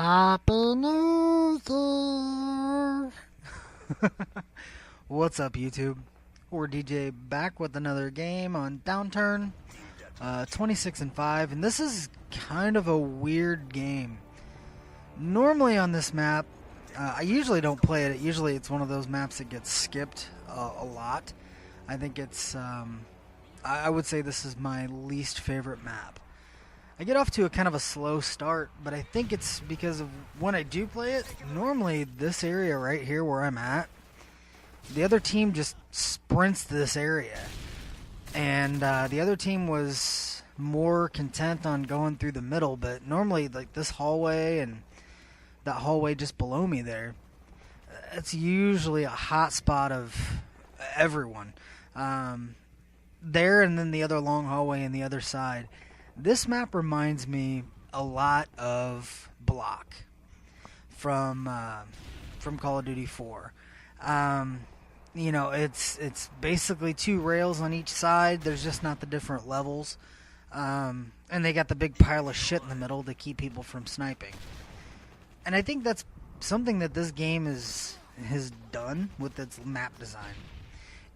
Happy New Year! What's up, YouTube? We're DJ back with another game on Downturn, 26-5, and this is kind of a weird game. Normally on this map, I usually don't play it. Usually it's one of those maps that gets skipped a lot. I think it's, I would say this is my least favorite map. I get off to a kind of a slow start, but I think it's because of when I do play it, normally this area right here where I'm at, the other team just sprints to this area. And the other team was more content on going through the middle, but normally like this hallway and that hallway just below me there, it's usually a hot spot of everyone. There and then the other long hallway on the other side. This map reminds me a lot of Block from Call of Duty 4. You know, it's basically two rails on each side. There's just not the different levels, and they got the big pile of shit in the middle to keep people from sniping. And I think that's something that this game has done with its map design.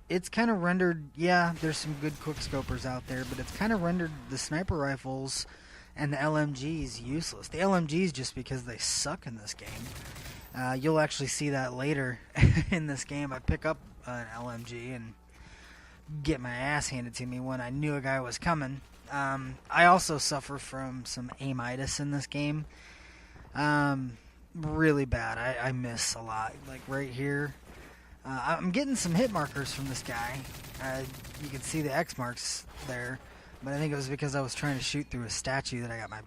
It's kind of rendered, yeah, there's some good quickscopers out there, but it's kind of rendered the sniper rifles and the LMGs useless. The LMGs just because they suck in this game. You'll actually see that later in this game. I pick up an LMG and get my ass handed to me when I knew a guy was coming. I also suffer from some aimitis in this game. Really bad. I miss a lot. Like right here. I'm getting some hit markers from this guy. You can see the X marks there, but I think it was because I was trying to shoot through a statue that I got I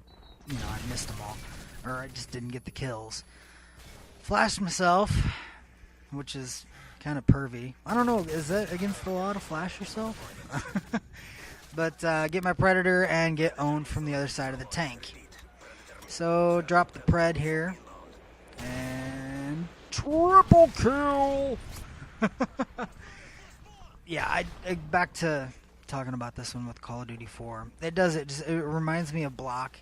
missed them all, or I just didn't get the kills. Flashed myself, which is kind of pervy. I don't know, is that against the law to flash yourself? But get my Predator and get owned from the other side of the tank. So drop the Pred here, and triple kill! Yeah, back to talking about this one with Call of Duty 4. It reminds me of Block,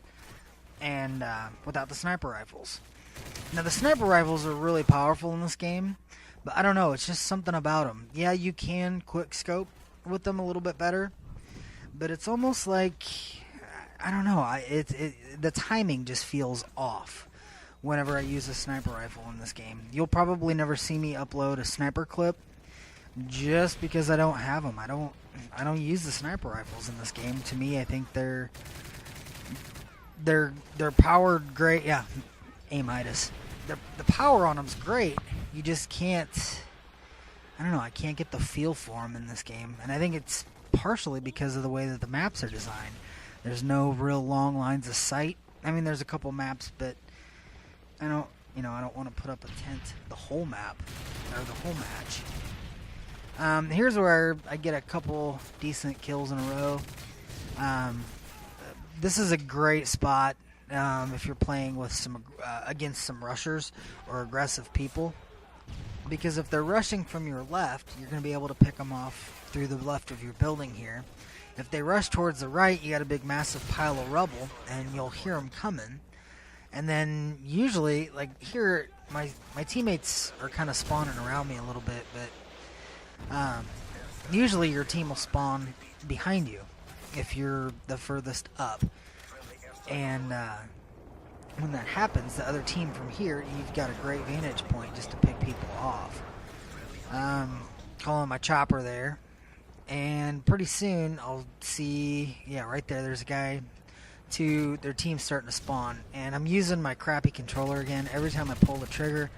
and without the sniper rifles. Now the sniper rifles are really powerful in this game, but I don't know, it's just something about them. Yeah, you can quick scope with them a little bit better, but it's almost like, I don't know, the timing just feels off whenever I use a sniper rifle in this game. You'll probably never see me upload a sniper clip just because I don't have them. I don't use the sniper rifles in this game. To me, I think they're powered great. Yeah, aimitis. The power on them's great. You just can't, I don't know, I can't get the feel for them in this game. And I think it's partially because of the way that the maps are designed. There's no real long lines of sight. I mean, there's a couple maps, but I don't want to put up a tent the whole map, or the whole match. Here's where I get a couple decent kills in a row. This is a great spot if you're playing with against some rushers or aggressive people, because if they're rushing from your left, you're going to be able to pick them off through the left of your building here. If they rush towards the right, you got a big massive pile of rubble, and you'll hear them coming. And then usually, like here, my teammates are kind of spawning around me a little bit, but usually your team will spawn behind you if you're the furthest up. And when that happens, the other team from here, you've got a great vantage point just to pick people off. Calling my chopper there, and pretty soon I'll see, yeah, right there, there's a guy. Their team's starting to spawn, and I'm using my crappy controller again. Every time I pull the trigger,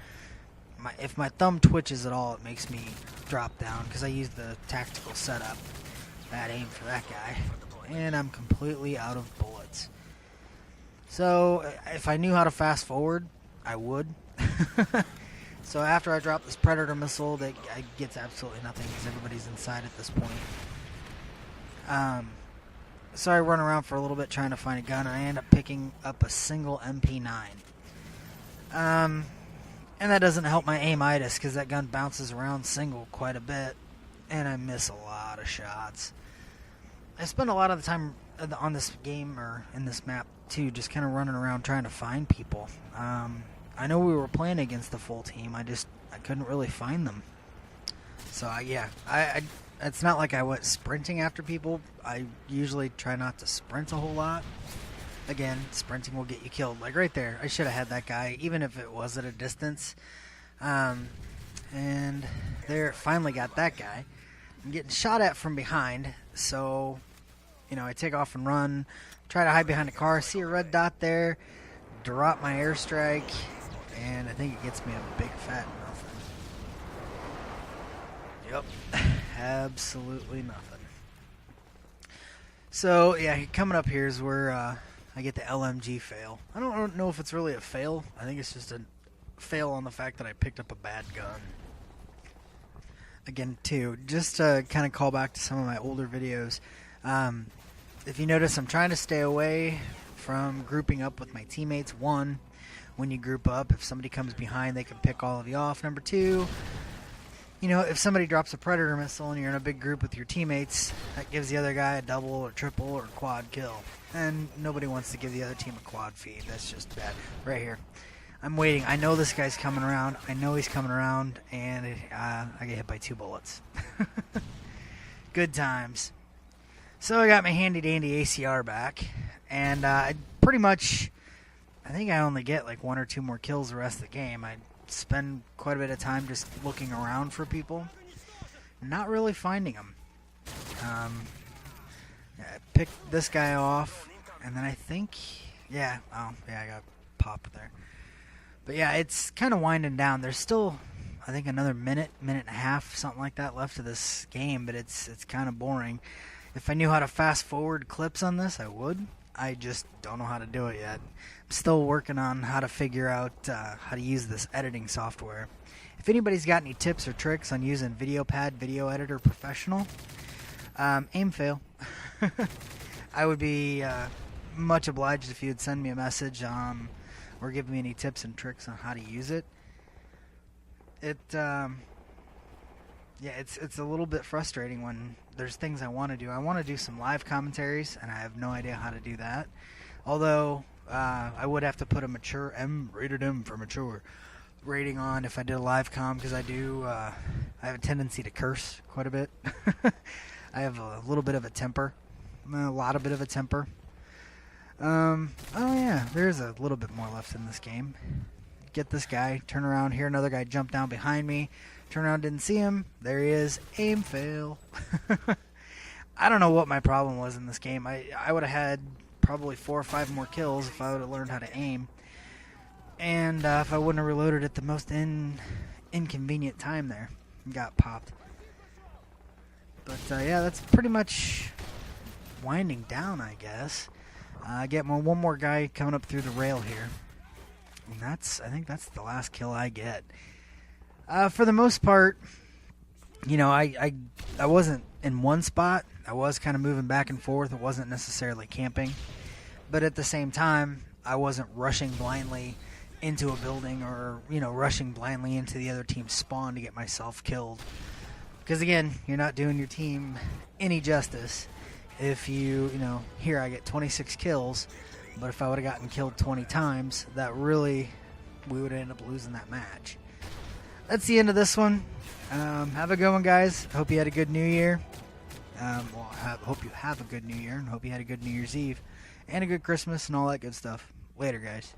if my thumb twitches at all, it makes me drop down because I use the tactical setup. Bad aim for that guy, and I'm completely out of bullets. So if I knew how to fast forward, I would. So after I drop this Predator missile that gets absolutely nothing because everybody's inside at this point. So I run around for a little bit trying to find a gun, and I end up picking up a single MP9. And that doesn't help my aimitis because that gun bounces around single quite a bit, and I miss a lot of shots. I spend a lot of the time on this game, or in this map, too, just kind of running around trying to find people. I know we were playing against the full team. I couldn't really find them. So it's not like I went sprinting after people. I usually try not to sprint a whole lot. Again, sprinting will get you killed. Like right there, I should have had that guy, even if it was at a distance. And there, finally got that guy. I'm getting shot at from behind, so I take off and run, try to hide behind a car, see a red dot there, drop my airstrike, and I think it gets me a big fat nothing. Yep, absolutely nothing. So yeah, coming up here is where I get the LMG fail. I don't know if it's really a fail. I think it's just a fail on the fact that I picked up a bad gun. Again, too, just to kind of call back to some of my older videos. If you notice, I'm trying to stay away from grouping up with my teammates. One, when you group up, if somebody comes behind, they can pick all of you off. Number two, if somebody drops a Predator missile and you're in a big group with your teammates, that gives the other guy a double or triple or quad kill. And nobody wants to give the other team a quad feed. That's just bad. Right here. I'm waiting. I know this guy's coming around. I know he's coming around, and I get hit by 2 bullets. Good times. So I got my handy-dandy ACR back, and I think I only get like 1 or 2 more kills the rest of the game. I spend quite a bit of time just looking around for people, not really finding them. I picked this guy off, and then I think, I got popped there. But yeah, it's kind of winding down. There's still, I think, another minute and a half, something like that, left of this game, but it's kind of boring. If I knew how to fast forward clips on this, I would. I just don't know how to do it yet. I'm still working on how to figure out how to use this editing software. If anybody's got any tips or tricks on using VideoPad, Video Editor Professional, aim fail. I would be much obliged if you would send me a message or give me any tips and tricks on how to use it. It's a little bit frustrating when there's things I want to do. I want to do some live commentaries, and I have no idea how to do that. Although I would have to put a mature rated M for mature rating on if I did a live com, because I have a tendency to curse quite a bit. I have a little bit of a temper, a bit of a temper. There's a little bit more left in this game. Get this guy, turn around, hear another guy jump down behind me, turn around, didn't see him, there he is, aim fail. I don't know what my problem was in this game. I would have had probably 4 or 5 more kills if I would have learned how to aim, and if I wouldn't have reloaded at the most inconvenient time there and got popped. But that's pretty much winding down, I guess. I get one more guy coming up through the rail here, and I think that's the last kill I get. For the most part, I wasn't in one spot. I was kind of moving back and forth. It wasn't necessarily camping, but at the same time, I wasn't rushing blindly into a building or rushing blindly into the other team's spawn to get myself killed. Because again, you're not doing your team any justice. If here I get 26 kills, but if I would have gotten killed 20 times, we would end up losing that match. That's the end of this one. Have a good one, guys. Hope you had a good New Year. Hope you have a good New Year, and hope you had a good New Year's Eve, and a good Christmas, and all that good stuff. Later, guys.